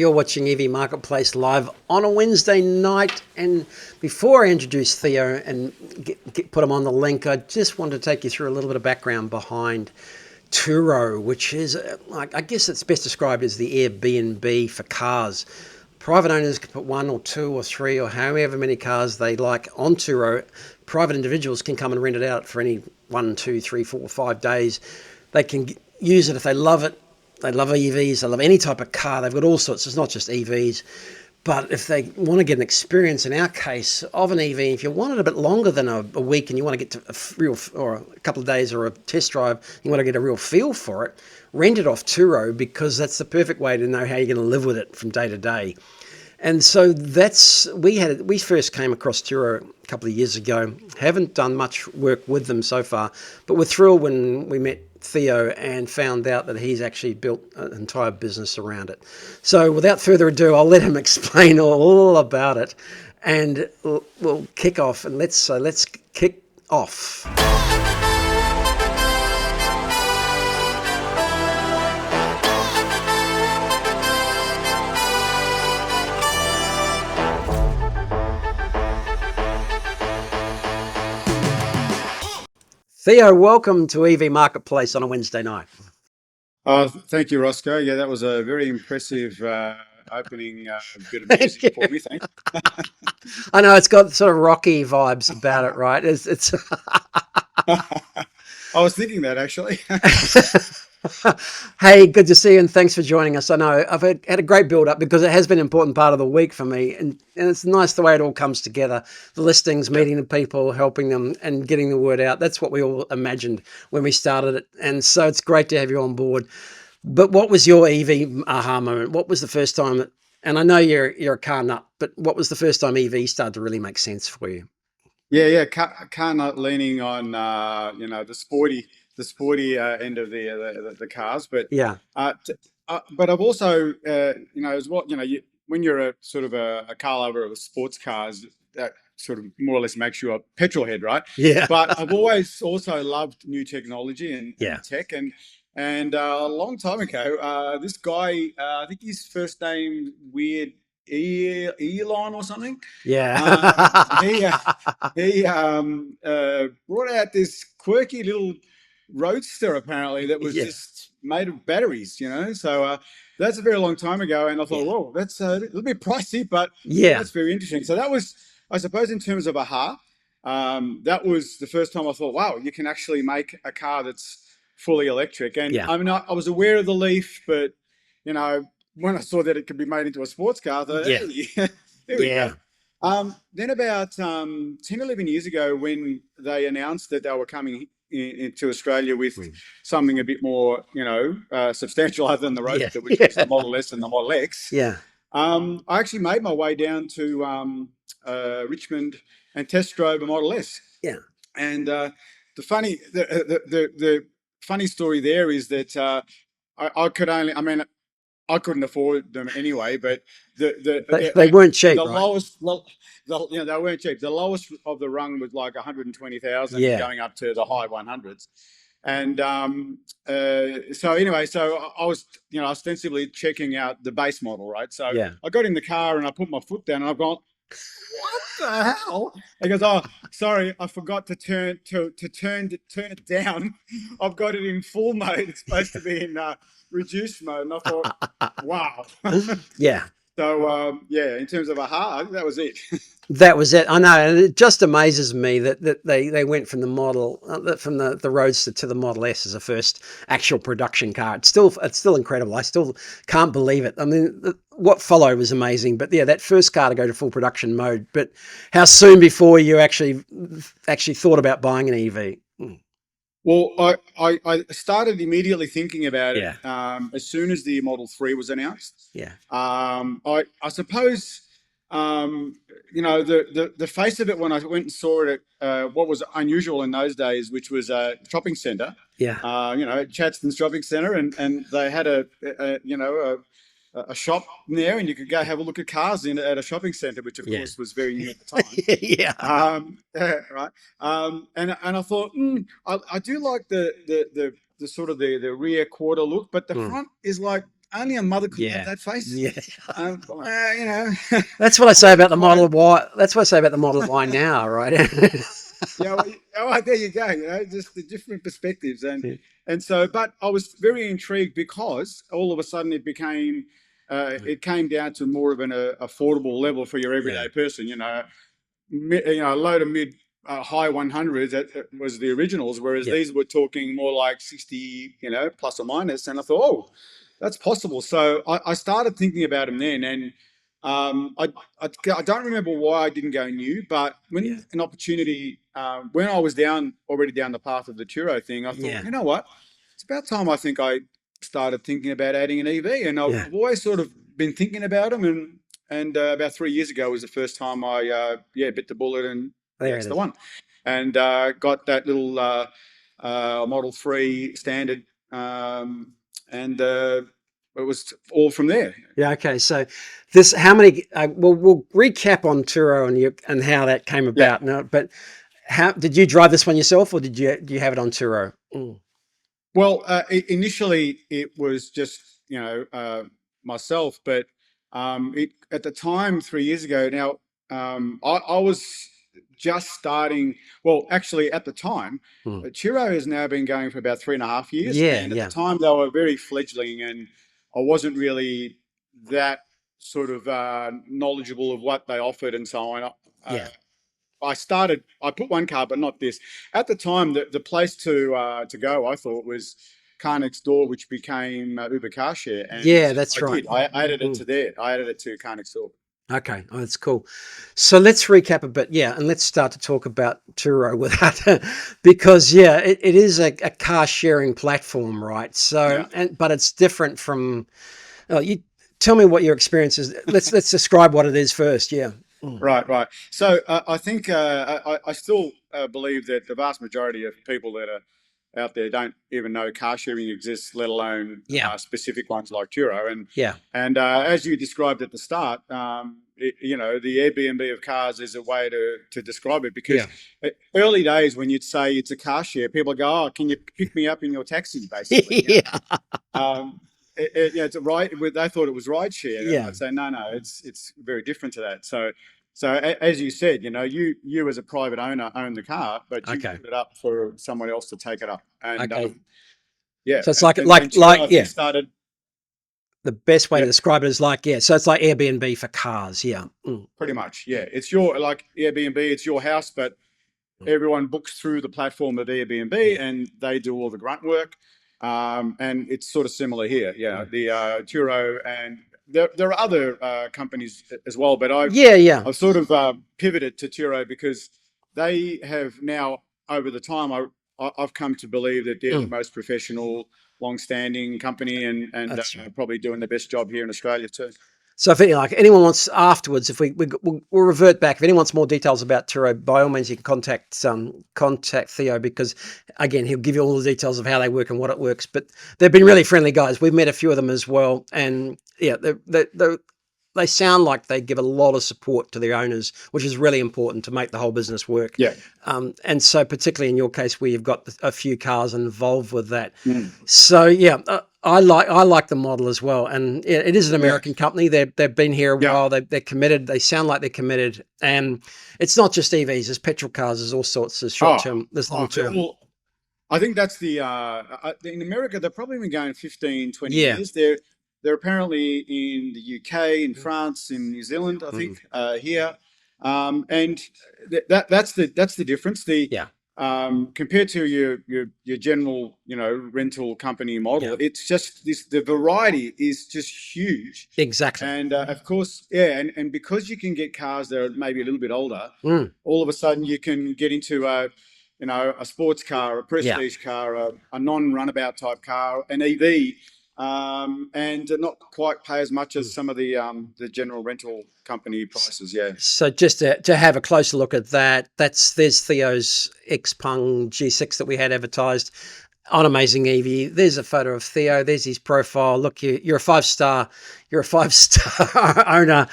You're watching EV Marketplace live on a Wednesday night, and before I introduce Theo and put him on the link, I just want to take you through a little bit of background behind Turo, which is, like, I guess it's best described as the Airbnb for cars. Private owners can put one or two or three or however many cars they like on Turo. Private individuals can come and rent it out for any 1, 2, 3, 4, 5 days. They can use it if they love it. They love EVs. They love any type of car. They've got all sorts. It's not just EVs. But if they want to get an experience, in our case, of an EV, if you want it a bit longer than a week and you want to get to a real, or a couple of days or a test drive, you want to get a real feel for it, rent it off Turo, because that's the perfect way to know how you're going to live with it from day to day. And so we first came across Turo a couple of years ago. Haven't done much work with them so far, but we're thrilled when we met Theo and found out that he's actually built an entire business around it. So without further ado, I'll let him explain all about it, and we'll kick off. And let's kick off. Theo, welcome to EV Marketplace on a Wednesday night. Thank you, Roscoe. Yeah, that was a very impressive opening bit of music for me. Thanks. I know it's got sort of rocky vibes about it, right? It's I was thinking that actually. Hey, good to see you, and thanks for joining us. I know I've had a great build up because it has been an important part of the week for me, and it's nice the way it all comes together. The listings, meeting the people, helping them, and getting the word out. That's what we all imagined when we started it, and so it's great to have you on board. But what was your EV aha moment? What was the first time and I know you're a car nut, but what was the first time EV started to really make sense for you? Yeah. Car not leaning on the sporty end of the cars, but Yeah. but I've also as well, when you're a sort of a car lover of sports cars, that sort of more or less makes you a petrol head, right? Yeah. But I've always also loved new technology and Yeah. tech, and a long time ago, this guy, I think his first name weird Elon or something. Yeah. He brought out this quirky little roadster apparently that was Yeah. just made of batteries, So that's a very long time ago, and I thought, Yeah. whoa, that's a little bit pricey, but Yeah. that's very interesting. So that was, I suppose, in terms of aha, that was the first time I thought, wow, you can actually make a car that's fully electric. And Yeah. I mean, I was aware of the Leaf, but when I saw that it could be made into a sports car, I thought, Yeah. hey, there we go. Then about 10, 11 years ago, when they announced that they were coming into Australia with something a bit more, substantial other than the Roadster, which was the Model S and the Model X. Yeah. I actually made my way down to Richmond and test drove a Model S. Yeah. And the funny story there is that I couldn't afford them anyway, but They weren't cheap, the right? lowest, they weren't cheap. The lowest of the rung was like 120,000, going up to the high 100s. And so anyway, so I was, ostensibly checking out the base model, right? So I got in the car and I put my foot down and I've gone, what the hell? He goes, oh, sorry, I forgot to turn it down. I've got it in full mode. It's supposed to be in reduced mode. And I thought, wow. Yeah. So in terms of aha, that was it. That was it. I know, and it just amazes me that they went from the model from the Roadster to the Model S as a first actual production car. It's still incredible. I still can't believe it. I mean, what followed was amazing, but yeah, that first car to go to full production mode. But how soon before you actually thought about buying an EV? Well, I started immediately thinking about it as soon as the Model 3 was announced. Yeah. I suppose, the face of it when I went and saw it at what was unusual in those days, which was a shopping centre. Yeah. Chatston's shopping centre, and they had a shop there, and you could go have a look at cars at a shopping centre, which of course was very new at the time. Right. And I thought, I do like the sort of the rear quarter look, but the front is like only a mother could have Yeah. that face. Yeah. You know, That's what I I say about wasn't the quite. Model Y. That's what I say about the Model Y now, right? Yeah, well, oh, there you go. You know, just the different perspectives, and so, but I was very intrigued because all of a sudden it came down to more of an affordable level for your Yeah. everyday person. Low to mid high 100s that was the originals, whereas Yeah. these were talking more like 60, plus or minus. And I thought, oh, that's possible. So I started thinking about them then, and um, I, I don't remember why I didn't go new, but Yeah. when an opportunity, when I was already down the path of the Turo thing, I thought, Yeah. you know what, it's about time I think I started thinking about adding an EV, and Yeah. I've always sort of been thinking about them, and about 3 years ago was the first time I bit the bullet, and There that's it the is. one, and got that little Model 3 standard, and it was all from there. Yeah. Okay. So this, how many? We'll recap on Turo and how that came Yeah. about. Now, but how did you drive this one yourself, or do you have it on Turo? Mm. Well, initially it was just myself, but at the time 3 years ago. Now I was just starting. Well, actually, at the time, Mm. Turo has now been going for about 3.5 years, Yeah. and at the Yeah. time they were very fledgling, and I wasn't really that sort of knowledgeable of what they offered and so on. Yeah. I put one car, but not this. At the time, the place to go, I thought, was Car Next Door, which became Uber Car Share, and Yeah. That's I right. did. I added it Mm. to there. I added it to Car Next Door. Okay, oh, that's cool. So let's recap a bit, yeah, and let's start to talk about Turo with that, because yeah, it is a car sharing platform, right? So, Yeah. but it's different from. Oh, you tell me what your experience is. Let's describe what it is first. Yeah. Mm. Right, right. So I think I still believe that the vast majority of people that are out there don't even know car sharing exists, let alone Yeah. specific ones like Turo. Yeah. And as you described at the start, the Airbnb of cars is a way to describe it, because Yeah. early days when you'd say it's a car share, people go, "Oh, can you pick me up in your taxi?" Basically, Yeah. Um, it's a right. They thought it was ride share. Yeah. I'd say no, no. It's very different to that. So as you said, you as a private owner own the car, but you Okay. put it up for someone else to take it up. And Okay. yeah, So it's and Turo, I think yeah. started. The best way to Yeah, describe it is like, yeah. So it's like Airbnb for cars. Yeah. Mm. pretty much. Yeah, it's your, like Airbnb. It's your house, but everyone books through the platform of Airbnb, Yeah. and they do all the grunt work. And it's sort of similar here. Yeah, Mm. the Turo, and there are other companies as well, but Yeah. Yeah. I've sort of pivoted to Turo because they have now, over the time, I've come to believe that they're the Mm. most professional, long-standing company, and That's right. probably doing the best job here in Australia too. So if anyone wants afterwards, if we'll revert back. If anyone wants more details about Turo, by all means you can contact Theo, because again he'll give you all the details of how they work and what it works. But they've been really friendly guys. We've met a few of them as well, and yeah, they sound like they give a lot of support to their owners, which is really important to make the whole business work. Yeah. And so particularly in your case where you've got a few cars involved with that. Mm. So yeah, I like the model as well, and it is an Yeah. American company. They've been here a Yeah. while. They're committed. They sound like they're committed, and it's not just EVs. There's petrol cars. There's all sorts of short term. There's long They're term. all, I think that's in America, they've probably been going 15, 20 Yeah. years. They're apparently in the UK, in France, in New Zealand, I Mm. think, here. And that's the difference. Yeah. Compared to your general, rental company model, Yeah. it's just the variety is just huge. Exactly. And of course, yeah, and because you can get cars that are maybe a little bit older, Mm. all of a sudden you can get into a sports car, a Yeah. prestige car, a non-runabout type car, an EV, and not quite pay as much as some of the general rental company prices. Yeah. So just to have a closer look at that, there's Theo's Xpeng G6 that we had advertised on Amazing EV. There's a photo of Theo. There's his profile. Look, you're a 5-star. You're a 5-star owner.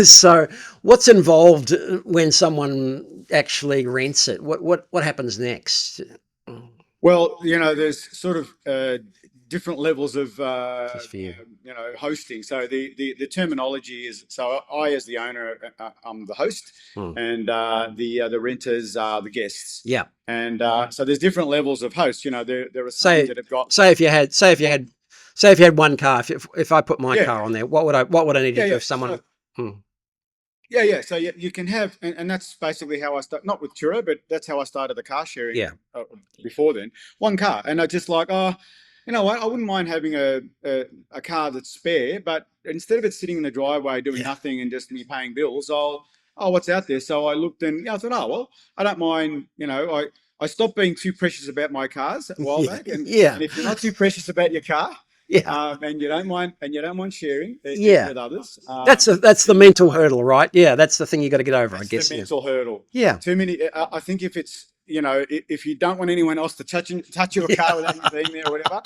So what's involved when someone actually rents it? What happens next? Well, there's sort of different levels of Just for you. hosting. So the terminology is, so I as the owner, I'm the host, Hmm. and the renters are the guests. Yeah. And so there's different levels of hosts. There are some Say that have got, say if you had say if you had say if you had one car, if I put my yeah, car on there, what would I need to yeah, do yeah. if someone? So Hmm. yeah. So you can have, and that's basically how I start. Not with Turo, but that's how I started the car sharing Yeah. before then. One car, and I just like, oh, you know what? I wouldn't mind having a car that's spare, but instead of it sitting in the driveway doing Yeah. nothing and just me paying bills, what's out there? So I looked, and I thought, oh well, I don't mind. I stopped being too precious about my cars a while Yeah. back, Yeah. and if you're not too precious about your car, Yeah. and you don't mind sharing it Yeah. with others, That's the then mental hurdle, right? Yeah, that's the thing you got to get over, I that's the guess. Yeah. mental hurdle. Yeah. Too many. I think if it's, if you don't want anyone else to touch your car without you being there or whatever,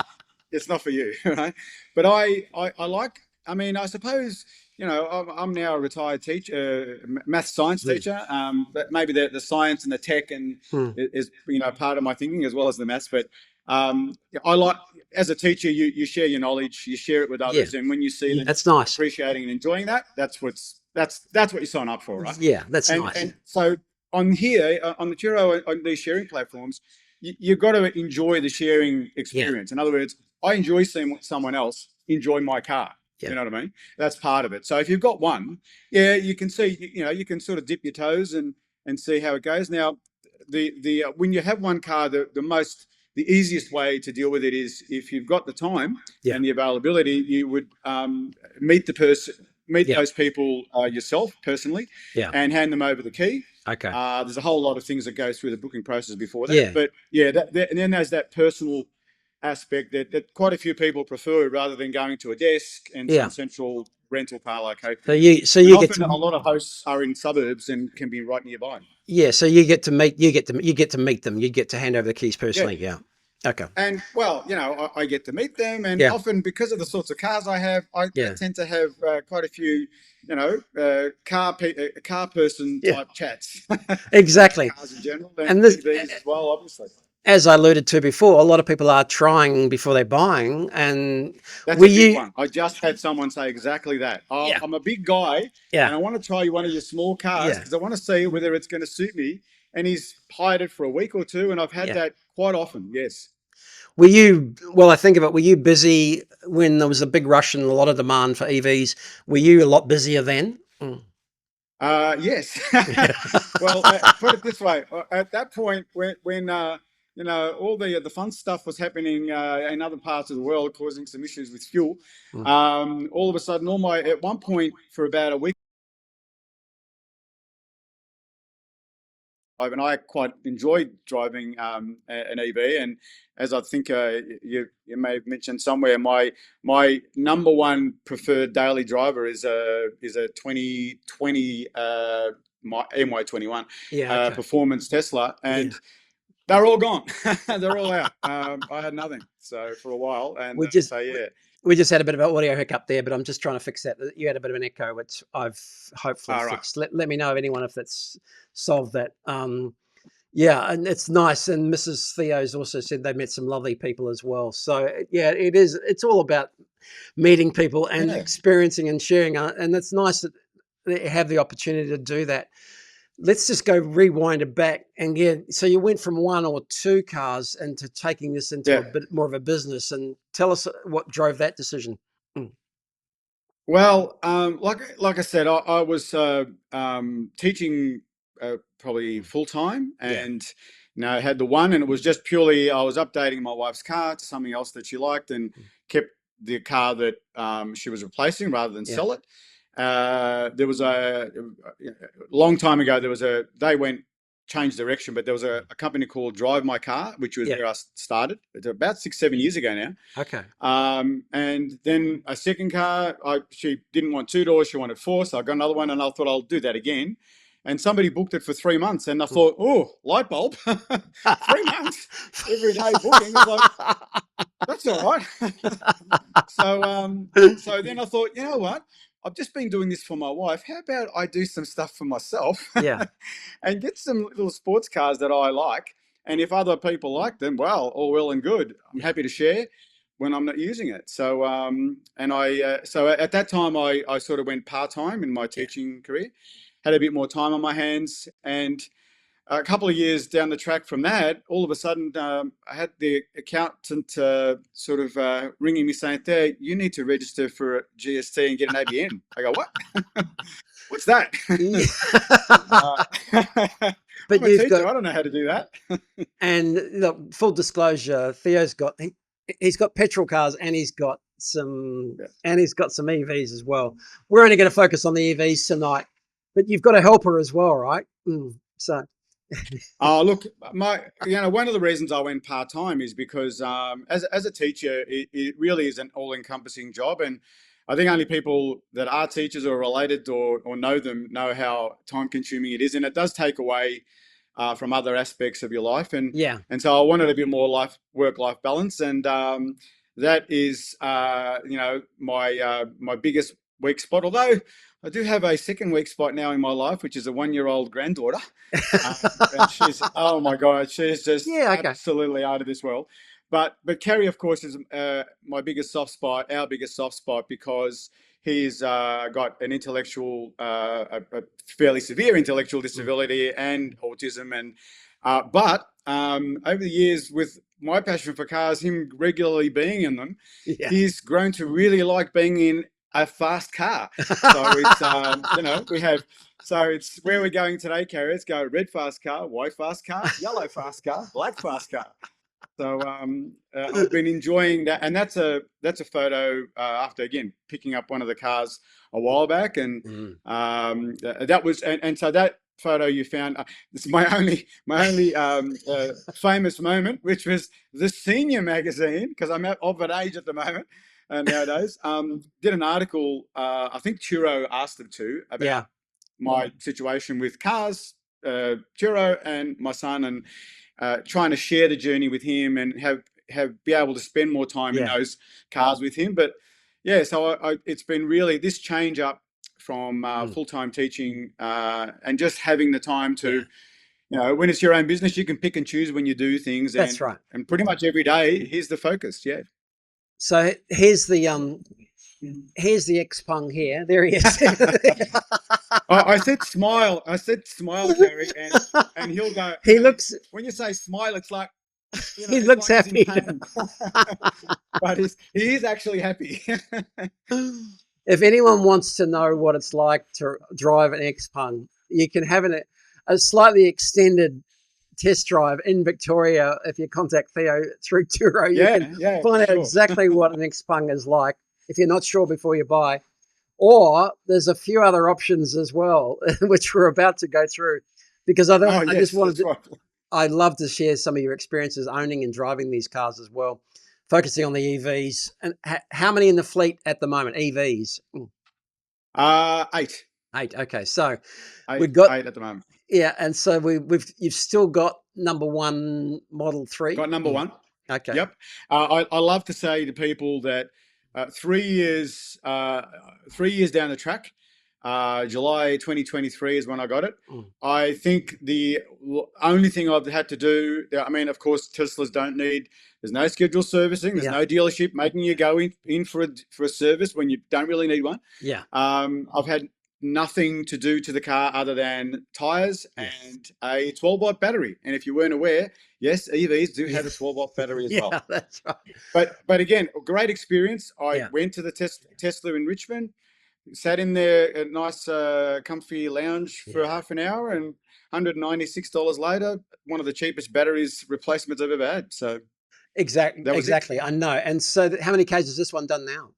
it's not for you, right? But I like. I mean, I suppose I'm now a retired teacher, math science Mm. teacher. But maybe the science and the tech and Mm. is part of my thinking as well as the maths. But I like, as a teacher, you share your knowledge, you share it with Yeah. others, and when you see them That's nice. appreciating and enjoying that, that's what you sign up for, right? Yeah, that's And nice. so on here, on the Turo, on these sharing platforms, you've got to enjoy the sharing Yeah. experience. In other words, I enjoy seeing someone else enjoy my car. Yeah. You know what I mean? That's part of it. So if you've got one, yeah, you can see, you can sort of dip your toes and see how it goes. Now, the when you have one car, the easiest way to deal with it is, if you've got the time Yeah. and the availability, you would meet the person, meet Yeah. those people yourself personally, Yeah. and hand them over the key. Okay. There's a whole lot of things that go through the booking process before that, Yeah. but yeah, and then there's that personal aspect that quite a few people prefer, rather than going to a desk and some Yeah. central rental car So location. you And get often a to lot of hosts are in suburbs and can be right nearby. yeah. So you get to meet them. You get to hand over the keys Yeah. personally. Yeah. Okay. And well, I get to meet them, and Yeah. often, because of the sorts of cars I have, I Yeah. tend to have quite a few, car person Yeah. type chats about Exactly. cars in general, and And this, EVs as well, obviously. as I alluded to before, a lot of people are trying before they're buying. And That's were a big you? one. I just had someone say exactly that. Oh, Yeah. I'm a big guy, Yeah. and I want to try one of your small cars Yeah. because I want to see whether it's going to suit me. And he's hired it for a week or two, and I've had Yeah. that quite often. Yes. Were you? Well, I think of it. Were you busy when there was a big rush and a lot of demand for EVs? Were you a lot busier then? Mm. Yes. Yeah. Well, put it this way: at that point, when all the fun stuff was happening in other parts of the world, causing some issues with fuel, Mm. all of a sudden, at one point for about a week, and I quite enjoyed driving an EV. And as I think you may have mentioned somewhere, my number one preferred daily driver is a 2020 my MY21 Yeah. Okay. performance Tesla, Yeah. and they're all gone. They're all out. I had nothing so for a while, and We just so yeah. we just had a bit of an audio hiccup there, but I'm just trying to fix that. You had a bit of an echo, which I've hopefully All right. fixed. Let me know if anyone if that's solved that. Yeah, and it's nice. And Mrs. Theo's also said they met some lovely people as well. So yeah, it is. It's all about meeting people and Yeah. experiencing and sharing, and it's nice that they have the opportunity to do that. Let's just go rewind it back and get. So you went from one or two cars into taking this into a Yeah. bit more of a business, and tell us what drove that decision. Mm. Well, like I said, I was teaching probably full time, Yeah, and I had the one, and it was just purely I was updating my wife's car to something else that she liked, and kept the car that she was replacing rather than yeah, sell it. There was a long time ago. They went changed direction, but there was a company called Drive My Car, which was yeah. where I started. It's about 6-7 years ago now. Okay. And then a second car, she didn't want 2 doors, she wanted four. So I got another one, and I thought I'll do that again. And somebody booked it for 3 months, and I thought, oh, light bulb, 3 months, every day booking. It's like, that's all right. So then I thought, you know what? I've just been doing this for my wife. How about I do some stuff for myself Yeah, and get some little sports cars that I like? And if other people like them, well, all well and good. I'm yeah, happy to share. when I'm not using it. So and so at that time I sort of went part-time in my Yeah. teaching career, had a bit more time on my hands, and a couple of years down the track from that, all of a sudden, I had the accountant sort of ringing me saying, "There, you need to register for a GST and get an ABN." I go, "What? What's that?" Yeah. But I'm a you've teacher. got, I don't know how to do that. and look, full disclosure, Theo's got he's got petrol cars and he's got some Yeah. EVs as well. We're only going to focus on the EVs tonight, but you've got a helper as well, right? So Oh, look, one of the reasons I went part time is because as a teacher, it really is an all encompassing job, and I think only people that are teachers or related or know them know how time consuming it is, and it does take away from other aspects of your life, yeah, and so I wanted a bit more work life balance, and that is my biggest weak spot. Although I do have a second weak spot now in my life, which is a 1-year-old granddaughter. And she's, oh my God, she's just yeah, okay, absolutely out of this world. But Kerry, of course, is my biggest soft spot, our biggest soft spot, because he's got an a fairly severe intellectual disability and autism, and but over the years, with my passion for cars, him regularly being in them, yeah. he's grown to really like being in a fast car. So it's we have. So it's where we're going today, Kerry. Let's go red fast car, white fast car, yellow fast car, black fast car. So I've been enjoying that, and that's a photo after again picking up one of the cars a while back, and that was and so that photo you found. It's my only famous moment, which was the Senior magazine, because I'm of an age at the moment. Nowadays, did an article. I think Turo asked them to about my situation with cars, Turo, and my son, and trying to share the journey with him and be able to spend more time in those cars with him. But yeah, so it's been really this change up from full-time teaching and just having the time to, when it's your own business, you can pick and choose when you do things. That's right. And pretty much every day, here's the focus. Yeah. So here's the ex-pung here. There he is. I said smile. I said smile, Kerry, and he'll go. He looks. When you say smile, it's like He looks like happy. But he is actually happy. If anyone wants to know what it's like to drive an X-Pung, you can have a slightly extended test drive in Victoria. If you contact Theo through Turo, you can find out exactly what an X-Pung is like if you're not sure before you buy. Or there's a few other options as well, which we're about to go through, because I just wanted to. Right. I'd love to share some of your experiences owning and driving these cars as well, focusing on the EVs. And how many in the fleet at the moment? EVs? 8. 8. Okay, so we've got 8 at the moment. Yeah, and so you've still got number 1 Model 3. Got number 1. Okay. Yep. I love to say to people that 3 years down the track, July 2023 is when I got it. I think the only thing I've had to do, I mean, of course, Teslas there's no scheduled servicing. There's no dealership making you go in for a service when you don't really need one. Yeah. I've had nothing to do to the car other than tires and a 12-volt battery. And if you weren't aware, yes, EVs do have a 12-volt battery as well. Yeah, that's right. But again, great experience. I went to the Tesla in Richmond, sat in there a nice comfy lounge for half an hour, and $196 later, one of the cheapest batteries replacements I've ever had. So exactly. I know. And so how many Ks has this one done now?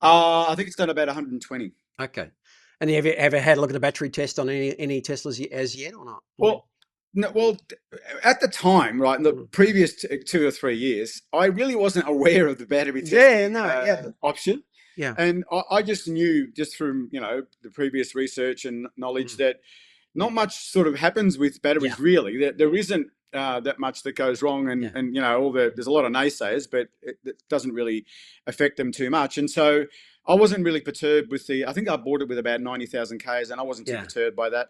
I think it's done about 120. Okay. And have you ever had a look at a battery test on any Teslas as yet or not? Well, no, at the time, right, in the previous 2 or 3 years, I really wasn't aware of the battery testing option. Yeah. And I just knew, just from, the previous research and knowledge, that not much sort of happens with batteries, really. There isn't that much that goes wrong, and there's a lot of naysayers, but it doesn't really affect them too much. And so I wasn't really perturbed with I think I bought it with about 90,000 Ks, and I wasn't too perturbed by that.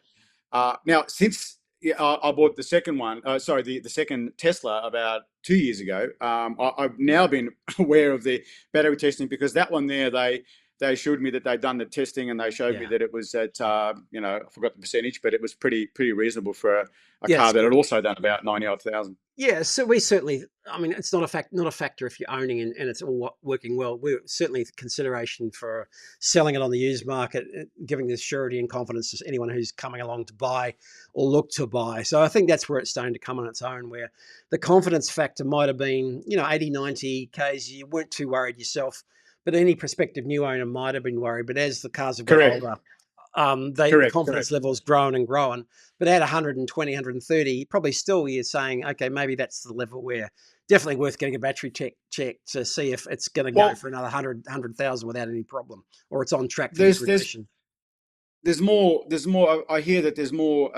Now, since yeah, I bought the second one. Sorry, the second Tesla about 2 years ago. I've now been aware of the battery testing because that one there, they assured me that they'd done the testing and they showed me Yeah. that it was at I forgot the percentage, but it was pretty reasonable for a Yeah, car it's that had good. also done about 90 odd thousand. Yeah, so we certainly, I mean, it's not a factor if you're owning and it's all working well. We're certainly consideration for selling it on the used market, giving the surety and confidence to anyone who's coming along to buy or look to buy. So I think that's where it's starting to come on its own, where the confidence factor might have been, 80, 90 Ks. You weren't too worried yourself, but any prospective new owner might have been worried. But as the cars have got Correct, older, the correct, confidence correct. level's grown and grown. But at 120, 130, probably still you're saying, okay, maybe that's the level where definitely worth getting a battery check to see if it's going to go Well, for another 100,000 without any problem, or it's on track for there's there's degradation. there's more. I hear that there's more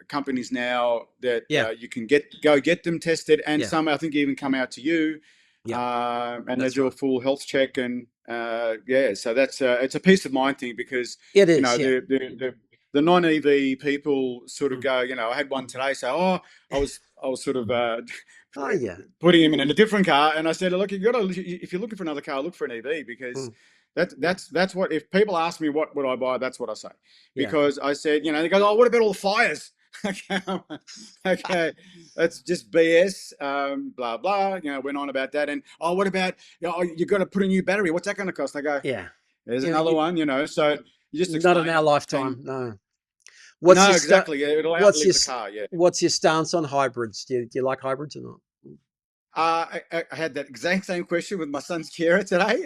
companies now that Yeah, you can get them tested, and yeah, some I think even come out to you, yeah, and they that's do a right. full health check, and yeah, so that's it's a peace of mind thing because It you is, know yeah. the non-EV people sort of Mm. go, I had one today, so I was sort of Oh, yeah. putting him in a different car, and I said, look, if you're looking for another car, look for an EV because Mm. that's what, if people ask me what would I buy, that's what I say. Yeah. Because I said, they go, oh, what about all the fires? Okay, okay, that's just BS. Blah blah. Went on about that, and what about you got to put a new battery? What's that going to cost? I go, Yeah. there's You, another you, one. So you just not in explain our it, and lifetime, no. What's no, your exactly. Yeah, it'll what's outlive your the car. Yeah. what's your stance on hybrids? Do you like hybrids or not? I had that exact same question with my son's carer today.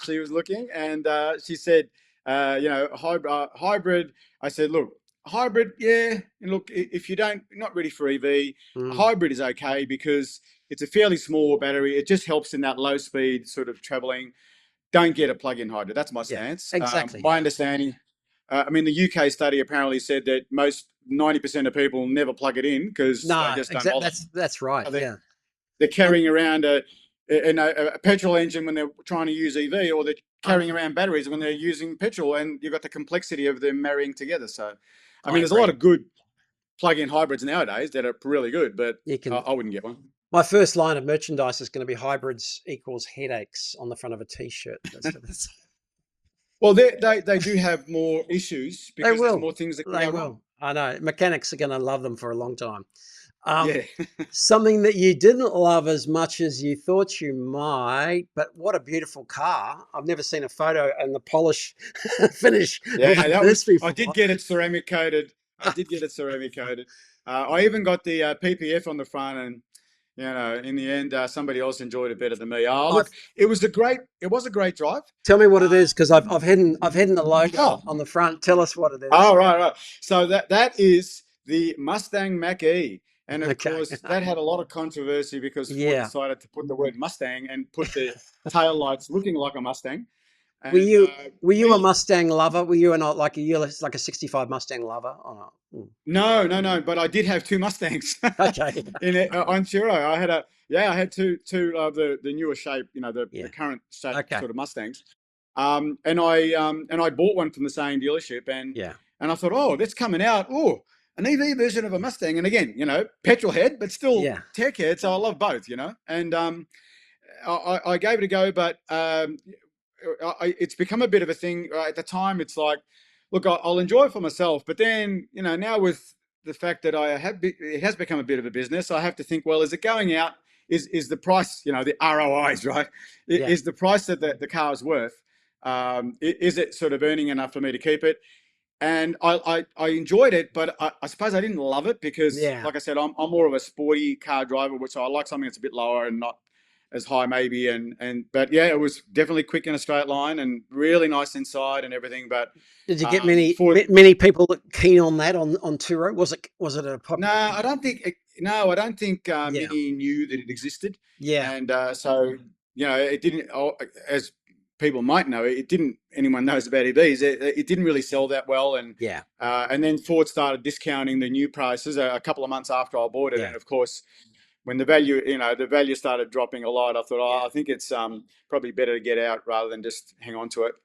She was looking, and she said, hybrid. I said, look, hybrid, yeah. And look, if you not ready for EV, a Mm. hybrid is okay because it's a fairly small battery. It just helps in that low speed sort of traveling. Don't get a plug-in hybrid. That's my Yeah, stance. exactly. My understanding. I mean, the UK study apparently said that most 90% of people never plug it in because they No, just don't exactly. bother. That's right. Yeah, They're and carrying around a petrol engine when they're trying to use EV, or they're I carrying know. around batteries when they're using petrol, and you've got the complexity of them marrying together. So, I I mean, there's a lot agree. of good plug-in hybrids nowadays that are really good, but You can. I wouldn't get one. My first line of merchandise is going to be hybrids equals headaches on the front of a T-shirt. That's what it's. Well, they do have more issues They because there's will. more things that can They go wrong. will. I know. Mechanics are going to love them for a long time. Um, Yeah. something that you didn't love as much as you thought you might, but what a beautiful car. I've never seen a photo and the polish finish Yeah, like that was. this I did before. get it ceramic coated. I did get it ceramic coated. I even got the PPF on the front, and in the end, somebody else enjoyed it better than me. Oh, I've, look, it was a great drive. tell me what it Uh, is because I've hidden the logo oh, on the front. Tell us what it is. oh, right, right. So that is the Mustang Mach-E, and of Okay. course that had a lot of controversy because Ford Yeah. decided to put the word Mustang and put the tail lights looking like a Mustang, Were and you were you a me. Mustang lover? Were you not like like a 65 Mustang lover or not? No, no, no. But I did have two Mustangs Okay. in it on Turo. I had two of the newer shape, the Yeah. current shape Okay. sort of Mustangs. And I bought one from the same dealership, and Yeah. and I thought, oh, that's coming out. Oh, an EV version of a Mustang, and again, petrol head, but still Yeah. tech head. So I love both. And I gave it a go, but it's become a bit of a thing. At the time, it's like, look, I'll enjoy it for myself, but then now with the fact that it has become a bit of a business, I have to think, well, is it going out? Is the price, the ROIs, right? Yeah. Is the price that the car is worth? Is it sort of earning enough for me to keep it? And I enjoyed it, but I suppose I didn't love it because, Yeah. like I said, I'm more of a sporty car driver, which I like something that's a bit lower and not as high maybe. But yeah, it was definitely quick in a straight line and really nice inside and everything. But Did you get many for many people keen on that on Turo? Was it a no, popular? I don't think no, I don't think Yeah. many knew that it existed, Yeah. and so it didn't. As people might know, it didn't. Anyone knows about EVs, it didn't really sell that well, Yeah. and then Ford started discounting the new prices a couple of months after I bought it, Yeah. and of course, when the value started dropping a lot, I thought, Yeah. I think it's probably better to get out rather than just hang on to it.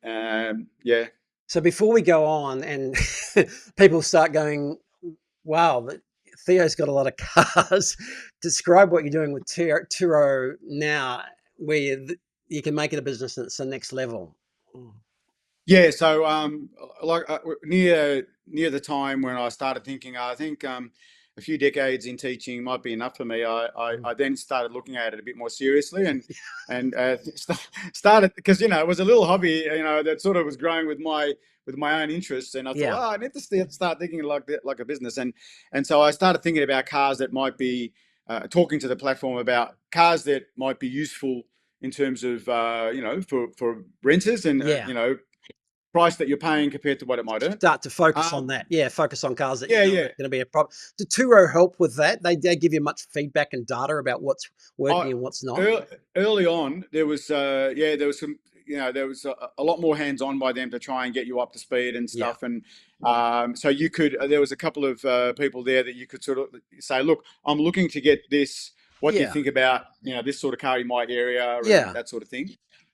Yeah, So before we go on and people start going, Wow, Theo's got a lot of cars. Describe what you're doing with Turo now, where you can make it a business that's the next level. Mm. Yeah, so like near the time when I started thinking, I think a few decades in teaching might be enough for me. I then started looking at it a bit more seriously and started, because it was a little hobby, that sort of was growing with my own interests, and I thought, Yeah, oh, I need to start thinking like a business, and so I started thinking about cars that might be talking to the platform about cars that might be useful in terms of for renters and yeah. price that you're paying compared to what it might earn. Start to focus on Um, that. Yeah, focus on cars that you yeah, know yeah. are going to be a problem. Did Turo help with that? They give you much feedback and data about what's I, working and what's not. Early on, there was there was some, there was a lot more hands on by them to try and get you up to speed and Yeah, stuff, and so you could. There was a couple of people there that you could sort of say, look, I'm looking to get this. What do you yeah, think about this sort of car in my area and yeah, that sort of thing?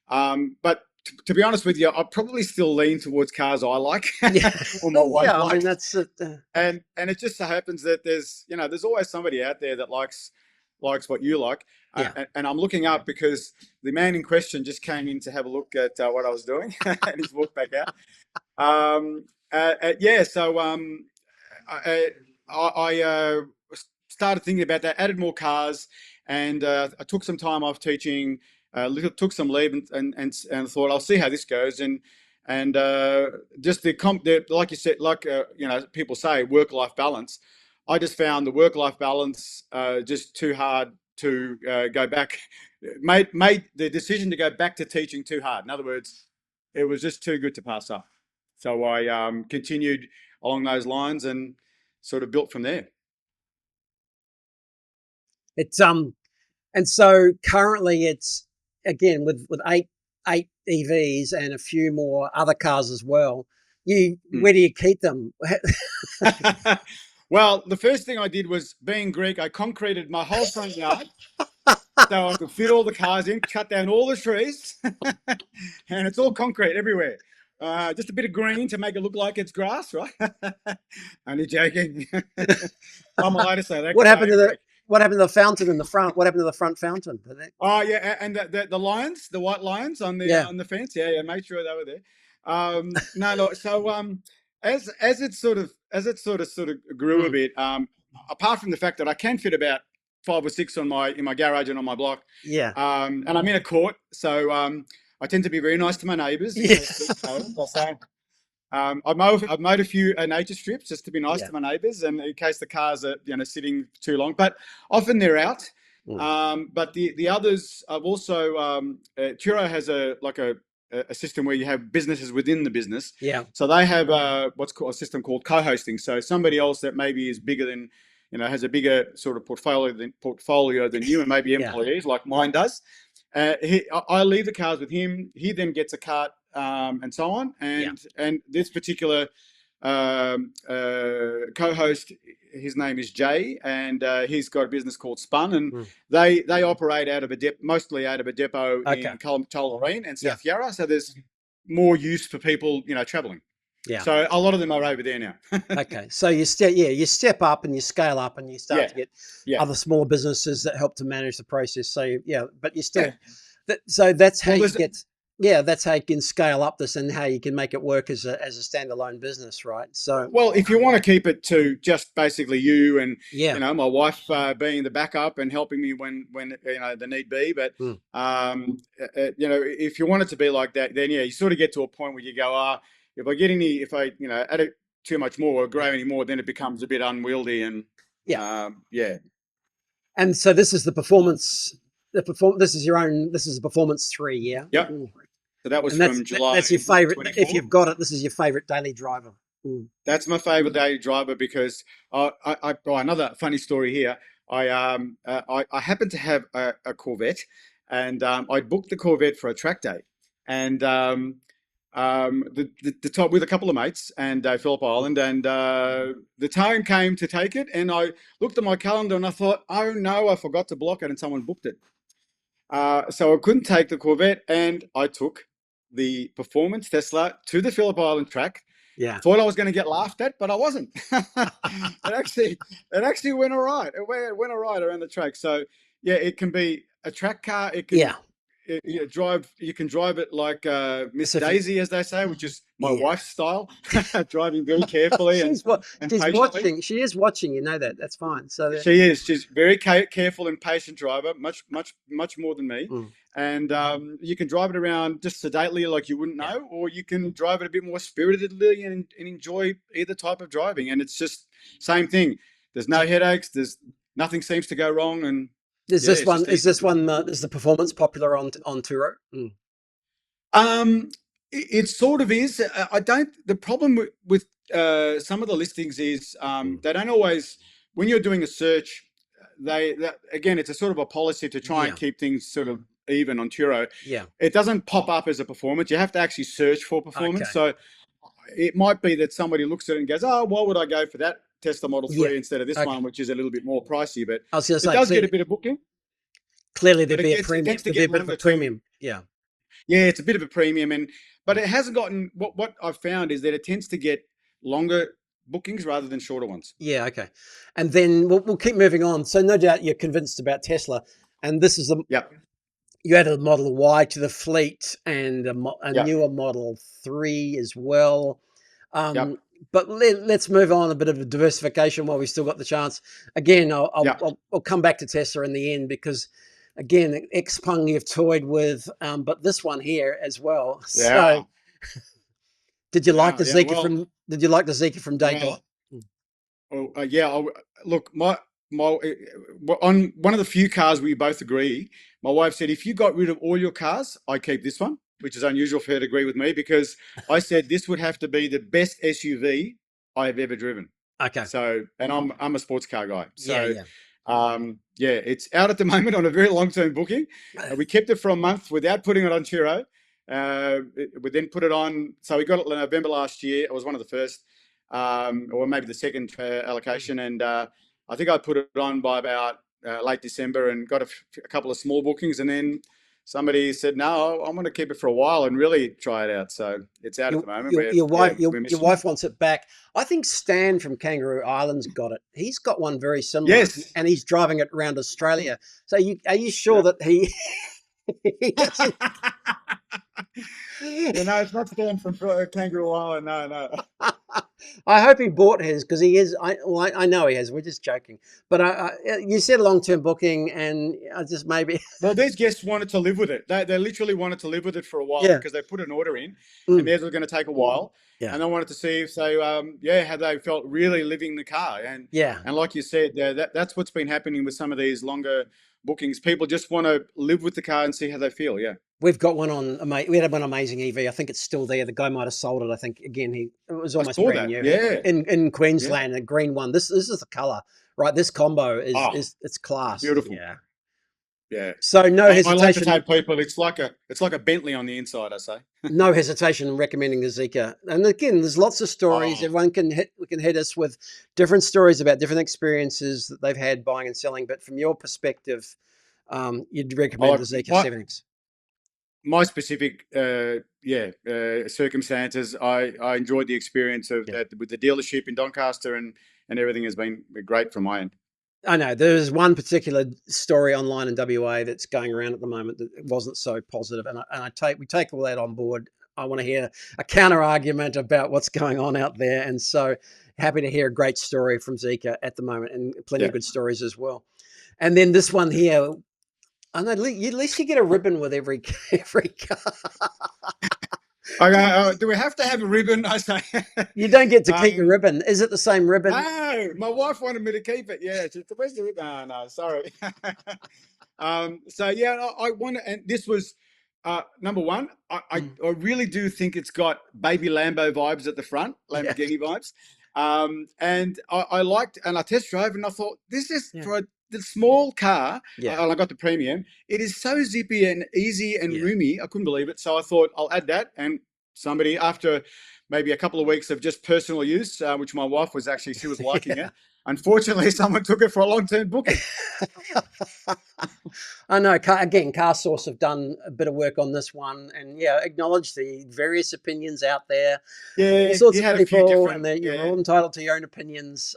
But to be honest with you, I probably still lean towards cars I like yeah, or my wife yeah. I mean, likes. that's it. And it just so happens that there's always somebody out there that likes what you like, Yeah, and I'm looking up because the man in question just came in to have a look at what I was doing, and he's walked back out. Yeah, so I started thinking about that, added more cars, and I took some time off teaching, took some leave, and thought I'll see how this goes, and just like you said, like people say, work-life balance. I just found the work-life balance just too hard to go back. Made the decision to go back to teaching too hard. In other words, it was just too good to pass up. So I continued along those lines and sort of built from there. it's and so currently it's again with eight EVs and a few more other cars as well. You Where do you keep them? Well, the first thing I did was, being Greek, I concreted my whole front yard so I could fit all the cars in, cut down all the trees, and it's all concrete everywhere. Just a bit of green to make it look like it's grass, right? Only joking. I'm allowed to say that What because I happened am to the Greek. what happened to the fountain in the front? What happened to the front fountain? Oh yeah, and the lions, the white lions Yeah. on the fence. Yeah, yeah, made sure they were there. No, look, so as it sort of grew a Mm. bit, apart from the fact that I can fit about five or six on my in my garage and on my block, Yeah. and I'm in a court, so I tend to be very nice to my neighbours. In Yeah. case people know, I'll say. I've mowed a few nature strips just to be nice Yeah. to my neighbours, and in case the cars are sitting too long. But often they're out. Mm. But the others, I've also Turo has a system where you have businesses within the business. Yeah. So they have what's called a system called co-hosting. So somebody else that maybe is bigger than has a bigger sort of portfolio than you, and maybe Yeah. employees like mine does. I leave the cars with him. He then gets a cart, and so on. Yeah. And this particular co-host, his name is Jay, and he's got a business called Spun, and Mm. they operate mostly out of a depot Okay. in Tullamarine and Yeah. South Yarra. So there's more use for people, traveling. Yeah. So a lot of them are over there now. Okay. So you step up and you scale up and you start Yeah, to get yeah, other smaller businesses that help to manage the process. So yeah, but you yeah. still so that's how Well, you there's get yeah, that's how you can scale up this and how you can make it work as a standalone business, right? So Well, if you want to keep it to just basically you and yeah. my wife being the backup and helping me when the need be, but Mm. if you want it to be like that, then yeah, you sort of get to a point where you go, if I add it too much more or grow any more, then it becomes a bit unwieldy and Yeah. yeah, And so this is the performance. This is your own. This is the performance 3. Yeah. yep. Mm. So that was And that's from July that's your favorite. If 24. you've got it, this is your favorite daily driver. Mm. That's my favorite daily driver because another funny story here. I happened to have a Corvette, and I booked the Corvette for a track day, and the top with a couple of mates and Phillip Island, and the time came to take it, and I looked at my calendar and I thought, oh no, I forgot to block it, and someone booked it. So I couldn't take the Corvette, and I took the performance Tesla to the Phillip Island track. Yeah. Thought I was going to get laughed at, but I wasn't. It actually went all right. It went all right around the track. So yeah, it can be a track car. It can Yeah. you can drive it like Miss So if you, Daisy, as they say, which is my yeah. wife's style, driving very carefully she's what and she's patiently. watching. She is watching. You know that. That's fine. So that, She is. She's very careful and patient driver, much more than me. mm, And you can drive it around just sedately, like you wouldn't yeah. know, or you can drive it a bit more spiritedly and enjoy either type of driving. And it's just same thing. There's no headaches. There's nothing seems to go wrong, and Is yeah, this it's one? just Is easy. this one? Is the performance popular on Turo? Mm. It sort of is. I don't. The problem with some of the listings is Mm. they don't always. When you're doing a search, again, it's a sort of a policy to try and Yeah. keep things sort of even on Turo. Yeah. It doesn't pop up as a performance. You have to actually search for performance. Okay. So it might be that somebody looks at it and goes, "Oh, why would I go for that Tesla Model Yeah. 3 instead of this Okay. one, which is a little bit more pricey?" But I was going to it say does get a clearly, bit of booking, clearly but there'd be a it premium. tends to There'd be get a bit one of of a the two. premium. Yeah. Yeah, it's a bit of a premium, but it hasn't gotten what I've found is that it tends to get longer bookings rather than shorter ones. Yeah. Okay. And then we'll keep moving on. So no doubt you're convinced about Tesla, and this is the Yep, you added a Model Y to the fleet and a yep, newer Model 3 as well. yep, Um, but let's move on a bit of a diversification while we still got the chance. Again, yep. I'll come back to Tesla in the end because, again, Xpeng you've toyed with, but this one here as well. So, Yeah, did you like yeah, the yeah. Zika from? Did you like the Zika from day dot? Well, yeah. Look, on one of the few cars we both agree. My wife said, if you got rid of all your cars, I keep this one, which is unusual for her to agree with me because I said this would have to be the best SUV I have ever driven. Okay. So, and I'm a sports car guy. Yeah, So, yeah. yeah, it's out at the moment on a very long term booking. We kept it for a month without putting it on Turo. We then put it on. So we got it in November last year. It was one of the first, or maybe the second allocation, and I think I put it on by about late December and got a couple of small bookings, and then somebody said, "No, I'm going to keep it for a while and really try it out." So it's out at Your, the moment. your, your wife We're your missing it. wife wants it back. I think Stan from Kangaroo Island's got it. He's got one very similar, Yes. and he's driving it around Australia. So are you sure Yeah. that he, he doesn't? No, it's not Stan from Kangaroo Island. No, no. I hope he bought his because he is. I know he has. We're just joking. But you said long term booking, and I just maybe. Well, these guests wanted to live with it. They literally wanted to live with it for a while Yeah. because they put an order in, and Mm, theirs was going to take a while. yeah. And I wanted to see if they, how they felt really living the car. Yeah. And like you said, that's what's been happening with some of these longer bookings. People just want to live with the car and see how they feel. Yeah. We've got one on. We had one Amazing EV. I think it's still there. The guy might have sold it. I think again it was I almost saw brand that. new Yeah. in Yeah. Queensland. A green one. This is the color, right? This combo Oh, is it's class. beautiful. Yeah. Yeah. So no I like to tell hesitation, people it's like a Bentley on the inside, I say. no hesitation in recommending the Zika. And again, there's lots of stories. Oh, Everyone can hit us with different stories about different experiences that they've had buying and selling. But from your perspective, you'd recommend the Zika my, 7X. my specific circumstances, I enjoyed the experience of Yeah. with the dealership in Doncaster, and everything has been great from my end. I know there's one particular story online in WA that's going around at the moment that wasn't so positive, and we take all that on board. I want to hear a counter argument about what's going on out there, and so happy to hear a great story from Zika at the moment, and plenty of Yeah. good stories as well. And then this one here, I know at least you get a ribbon with every car. Okay, do we have to have a ribbon? I say. You don't get to keep the um, ribbon. Is it the same ribbon? no, my wife wanted me to keep it. Yeah, she said, where's the ribbon? Oh, no, sorry. So yeah, I want to, and this was number one. Mm, I really do think it's got baby Lambo vibes at the front, yeah, Lamborghini vibes. And I liked, and I test drove, and I thought this is yeah, for the small car. yeah, And I got the premium. It is so zippy and easy and yeah. roomy. I couldn't believe it. So I thought I'll add that. And somebody after maybe a couple of weeks of just personal use, which my wife was actually, she was liking Yeah. it. unfortunately, someone took it for a long-term booking. I know. Again, Car Source have done a bit of work on this one, and yeah, acknowledge the various opinions out there. All Yeah, sorts you of had a few people, and different. you're Yeah, all entitled to your own opinions.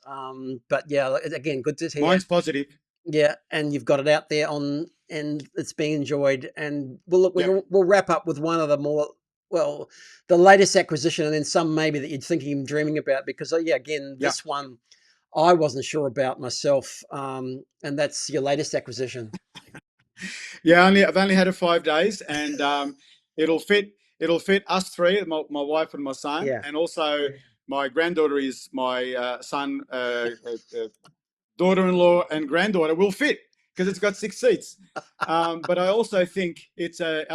But yeah, again, good to hear. mine's positive. Yeah, and you've got it out there and it's being enjoyed. And we'll look. Yeah, We'll wrap up with one of the more well, the latest acquisition, and then some maybe that you're thinking and dreaming about. Because yeah, again, yeah, this one I wasn't sure about myself, and that's your latest acquisition. yeah. I've only had it 5 days, and it'll fit. It'll fit us three, my wife and my son, Yeah. and also my granddaughter is my son, daughter-in-law, and granddaughter will fit because it's got 6 seats. But I also think it's a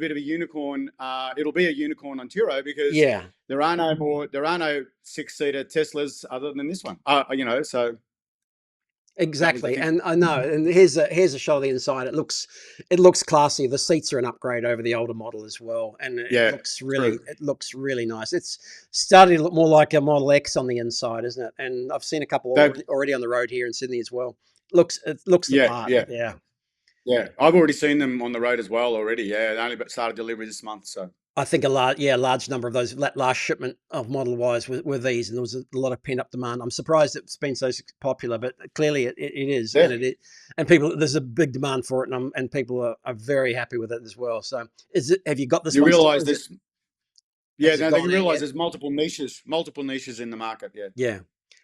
bit of a unicorn. It'll be a unicorn on Turo because Yeah. there are no 6-seater Teslas other than this one. So that was the Exactly, thinking. and I know. And here's a shot of the inside. It looks classy. The seats are an upgrade over the older model as well, and Yeah, true. it looks really nice. It's starting to look more like a Model X on the inside, isn't it? And I've seen a couple They, already on the road here in Sydney as well. It looks the yeah, part. yeah, Yeah. yeah. I've already seen them on the road as well already. Yeah, they only started delivery this month. So I think a large number of those, that last shipment of Model Ys were these, and there was a lot of pent up demand. I'm surprised it's been so popular, but clearly it is, yeah, and people, there's a big demand for it, and people are very happy with it as well. So, have you got this you one still? realise this. Yeah, Has it now you gone out realise yet? there's multiple niches in the market. Yeah. Yeah,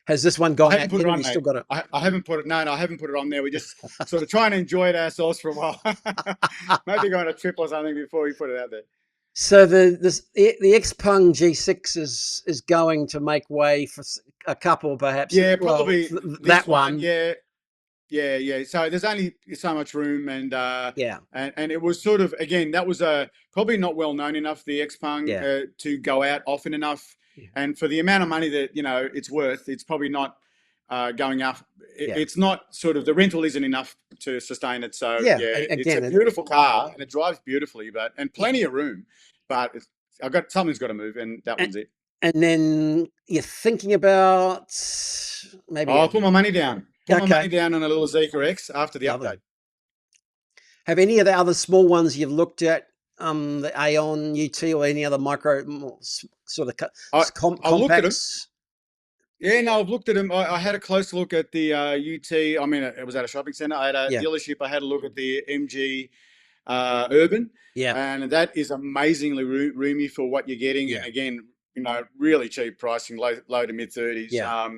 has this one I gone haven't out put yet, it or on, you still mate. got it? I haven't put it. No, I haven't put it on there. We just sort of trying to enjoy it ourselves for a while. Maybe go on a trip or something before we put it out there. So the Xpeng G6 is going to make way for a couple, perhaps. Yeah, Well, probably that this one. one, Yeah, yeah. So there's only so much room, yeah, and it was sort of, again, that was probably not well known enough, the Xpeng, yeah, to go out often enough, yeah, and for the amount of money that it's worth, it's probably not going up. yeah. It's not sort of, the rental isn't enough to sustain it. So Yeah, yeah, it's a again, beautiful car and it drives beautifully, and plenty of room, but something's got to move, and that and, one's it. and then you're thinking about maybe I'll put my money down. Put my money okay, down on a little Zeekr X after the update. lovely. Have any of the other small ones you've looked at, the Aeon UT or any other micro sort of I looked at them. compacts? Yeah, no, I've looked at them. I had a close look at the UT. I mean, it was at a shopping centre. I had a Yeah, dealership. I had a look at the MG Urban, yeah, and that is amazingly roomy for what you're getting. yeah, And again, really cheap pricing, low to mid 30s. yeah,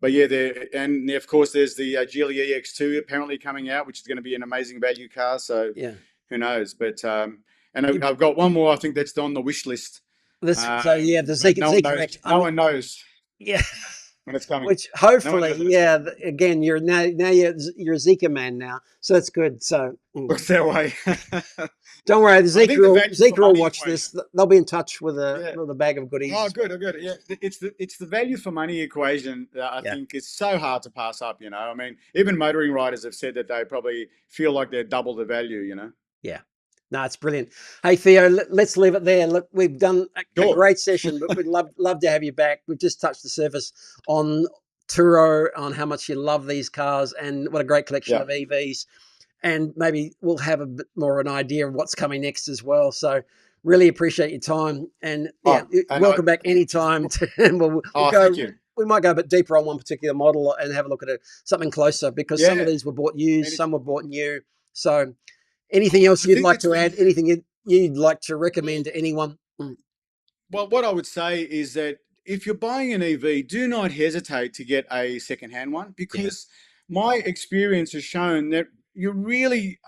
But yeah, and of course there's the Geely EX2 apparently coming out, which is going to be an amazing value car. So yeah. who knows? But and You, I've got one more. I think that's on the wish list. so yeah, the But no one Zeekr knows. X. No one knows Yeah. when it's coming. Which No one hopefully, knows when it's yeah. coming. Again, you're you're a Zeekr man now, so that's good. So Looks that way. don't worry, I think the value for Zeekr will money watch equation. this. They'll be in touch Yeah. with a bag of Oh, goodies. good. Oh, good. Yeah, it's the value for money equation that I Yeah, think is so hard to pass up. I mean, even motoring riders have said that they probably feel like they're double the value. yeah. No, it's brilliant. Hey Theo, let's leave it there. Look, we've done a Sure. great session, but we'd love to have you back. We've just touched the surface on Turo, on how much you love these cars, and what a great collection Yeah. of EVs. And maybe we'll have a bit more of an idea of what's coming next as well. So really appreciate your time, and yeah, Oh, and welcome back anytime. And we'll thank go. you. We might go a bit deeper on one particular model and have a look at something closer, because some of Yeah. these were bought used, And some were bought new. So anything else I you'd think like it's to add? Anything you'd like to recommend to anyone? Well, what I would say is that if you're buying an EV, do not hesitate to get a second-hand one, Yeah, because my experience has shown that you're really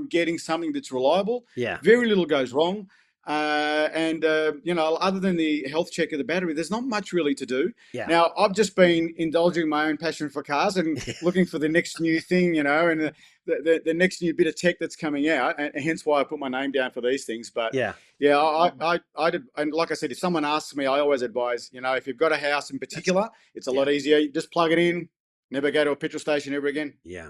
getting something that's reliable. yeah, Very little goes wrong. And other than the health check of the battery, there's not much really to do. yeah, Now, I've just been indulging my own passion for cars and looking for the next new thing, and the next new bit of tech that's coming out, and hence why I put my name down for these things. But yeah, yeah, I did, and like I said, if someone asks me, I always advise, if you've got a house in particular, it's a yeah, lot easier. You just plug it in, never go to a petrol station ever again. yeah.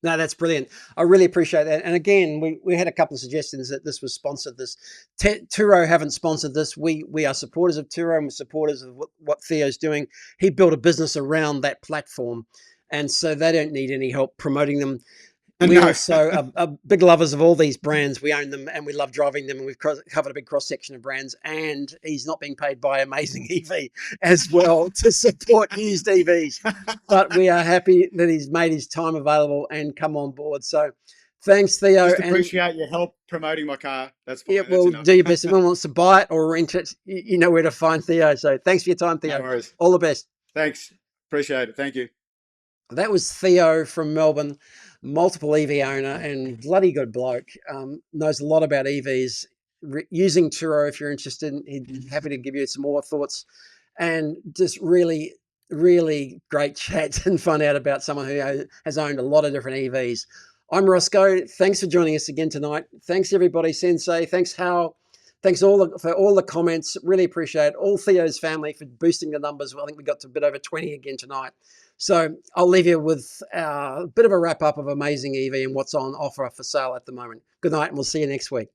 No, that's brilliant. I really appreciate that. And again, we had a couple of suggestions that this was sponsored. This Turo haven't sponsored this. We are supporters of Turo and we're supporters of what Theo's doing. He built a business around that platform, and so they don't need any help promoting them. We No. also are big lovers of all these brands. We own them and we love driving them. And we've covered a big cross section of brands. And he's not being paid by Amazing EV as well to support used EVs. But we are happy that he's made his time available and come on board. So thanks, Theo. Just appreciate your help promoting my car. That's fine. Yeah, well, do your best. If anyone wants to buy it or rent it, you know where to find Theo. So thanks for your time, Theo. No worries. All the best. Thanks. Appreciate it. Thank you. That was Theo from Melbourne, multiple EV owner and bloody good bloke. Knows a lot about EVs. Using Turo, if you're interested, he'd be happy to give you some more thoughts. And just really, really great chat and find out about someone who has owned a lot of different EVs. I'm Roscoe. Thanks for joining us again tonight. Thanks everybody, Sensei. Thanks Hal. Thanks for all the comments. Really appreciate it. All Theo's family for boosting the numbers. Well, I think we got to a bit over 20 again tonight. So I'll leave you with a bit of a wrap up of Amazing EV and what's on offer for sale at the moment. Good night, and we'll see you next week.